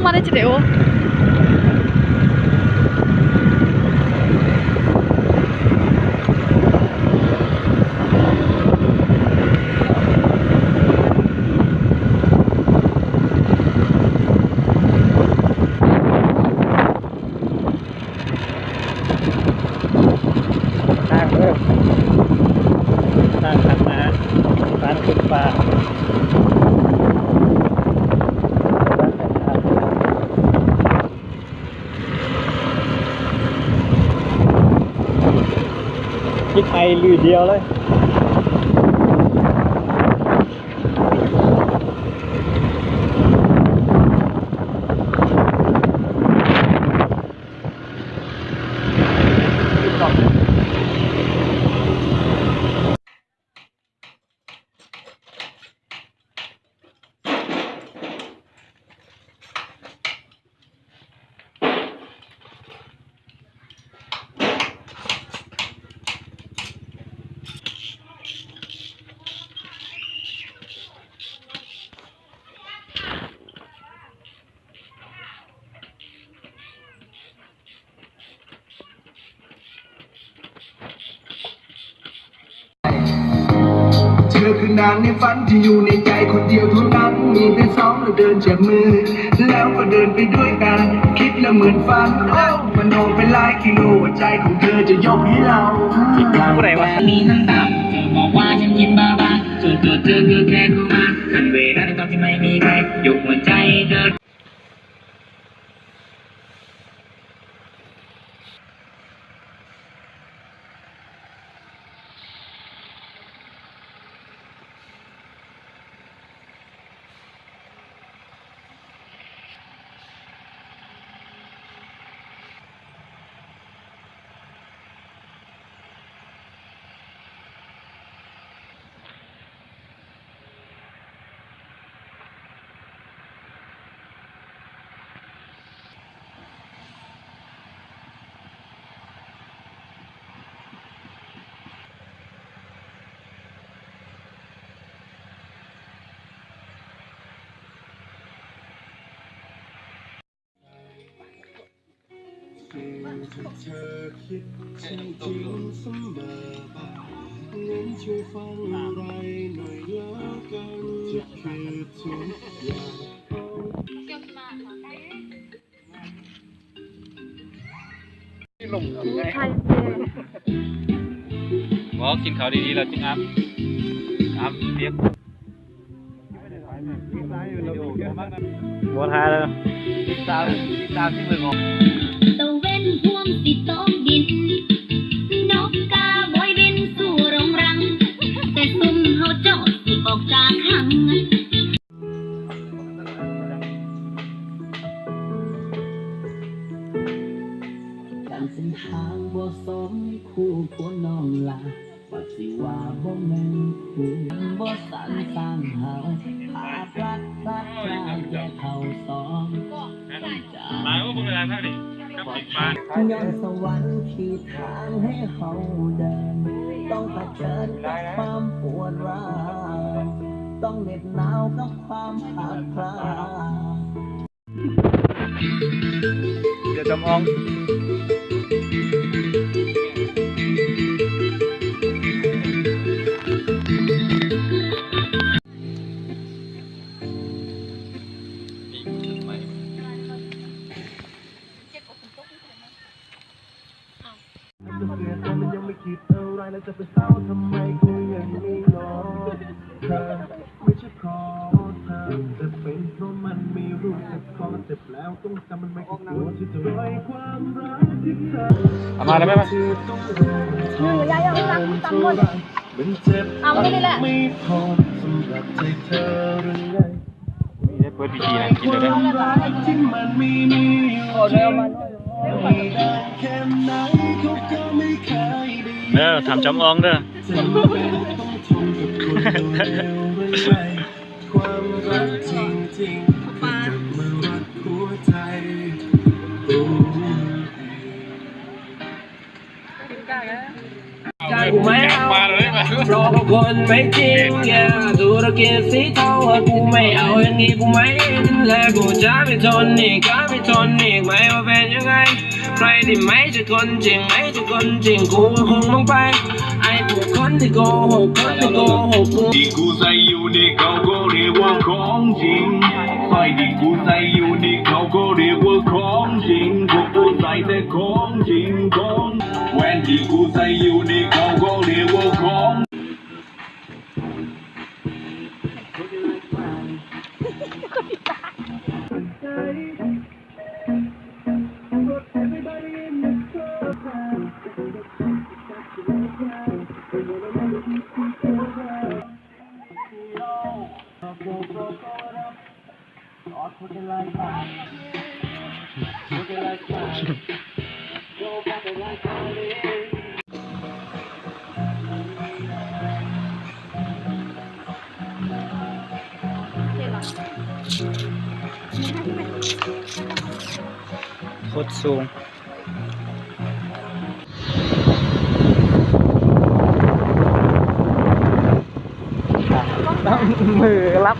まれちだよ。chiếc hay lùi đeo đấy.เธอคือนางในฝันที่อยู่ในใจคนเดียวเท่านั้นมีแต่สองเราเดินจับมือแล้วก็เดินไปด้วยกันคิดแล้วเหมือนฝันมันโดนไปหลายกิโลใจของเธอจะยกให้เราผู้ใดวะมีน้ำตาเธอบอกว่าฉันยิ้มบ้าบ้าส่วนตัวเธอคือแค่เข้ามาทันเวลาในตอนที่ไม่มีใครยกหัวใจเธอเธอคิดจริงๆเสมองั้นช่วยฟังอะไรหน่อยแล้วกันจะคือทุกอย่างบอกกินข้าวดีๆแล้วจริงครับเปียกบัวทาเลยตามที่มือของตะเว้นท่วมติดตอกดินนกกาบอยบินสู่โรงรังแต่ซุ่มเฮาเจ้าสิออกจากหังการเส้นทางบ่สมคู่คนน้องลาว่าสิว่าบ่แม่นคู่บ่สันสร้างเฮาภาพรักพลัดพรากแยกเฮาสองมาว่าบุญอะไรท่านดิกับติดบ้านย้อนสวรรค์ที่ทางให้เขาเดินต้องเผชิญกับความปวดร้าวต้องเหน็บหนาวกับความขาดคลาเดี๋ยวจำอองมันยังไม่คิดอะไรแล้วจะไปเศร้าทำไมกูยังไม่รอเธอไม่ใช่ขอเธอแต่เป็นเพราะมันไม่รู้สึกพอเจ็บแล้วต้องจำมันไม่กลัวที่จะปล่อยความรักที่เธอเอามาแล้วไหมยายเอาตังค์หมดมันเจ็บนี่แหละไม่พอสำหรับใจเธอหรือไงนี่ได้เปิดพิธีนะกินเลยนะที่มันไม่มีอยู่จริงไม่ได้แค่ไหนเขาก็ไม่เคยได้ทำจำอองเด้อความรักจริงๆจะมารักหัวใจย กูไม่เอา มาเลยมา เพราะเขาคนไม่จริงธุรกิจสีเทากูไม่เอาอย่างนี้กูไม่เล่นและกูจะไม่ทนอีกก็ไม่ทนอีกไม่ว่าเป็นยังไงใครที่ไม่ใช่คนจริงไม่ใช่คนจริงกูก็คงต้องไปไอ้พวกคนที่โกหกคนที่โกหกกู ที่กูใส่อยู่นี่เขาก็เรียกว่าของจริงสร้อยที่กูใส่อยู่นี่เขาก็เรียกว่าของจริงพวกกูใส่แต่ของจริงของแหวนที่กูใส่อยู่นี่เขาก็เรียกว่าของ โคตรสูงมือรับ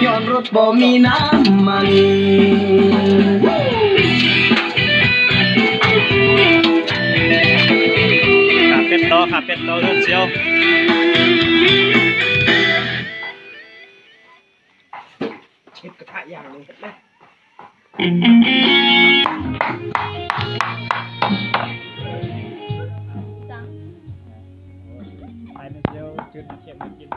ย้อนรถบ่มีน้ำมัน ขาเป็ดต่อเรื่องเชียวไปเชียวจุดเข็มมากิน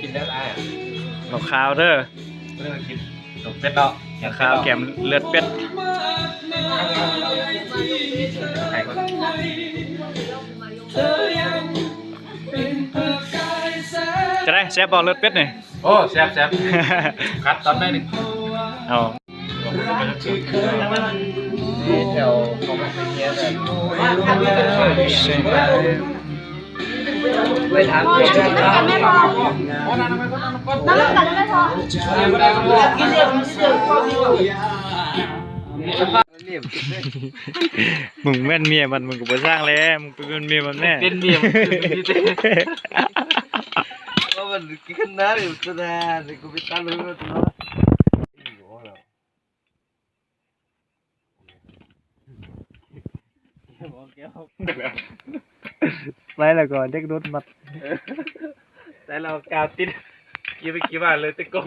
กินได้ไร หมกขาวเด้อ เรื่องกินตกเป็ดเนาะ หมกขาวแกมเลือดเป็ด ใครก็ จะได้แซ่บบอกเลือดเป็ดหน่อย โอ้แซ่บคัดตอนได้หนึ่ง เอา นี่แถวของมันเป็นเงี้ยแบบไปถามเพื่อน ไม่พอน้ำกันไม่พอ มึงแม่นเมียมันมึงก็ไปสร้างแล้วมึงเป็นเมียมันแน่ เป็นเมียมันดีเต้ ก็มันกินน้ำอยู่ตัวนั้นกูไปตั้งเลยว่าตัวไปแล้วก่อนเด็กรถมัด แต่เรากาวติดกี่ไปกี่บาทเลยตะกง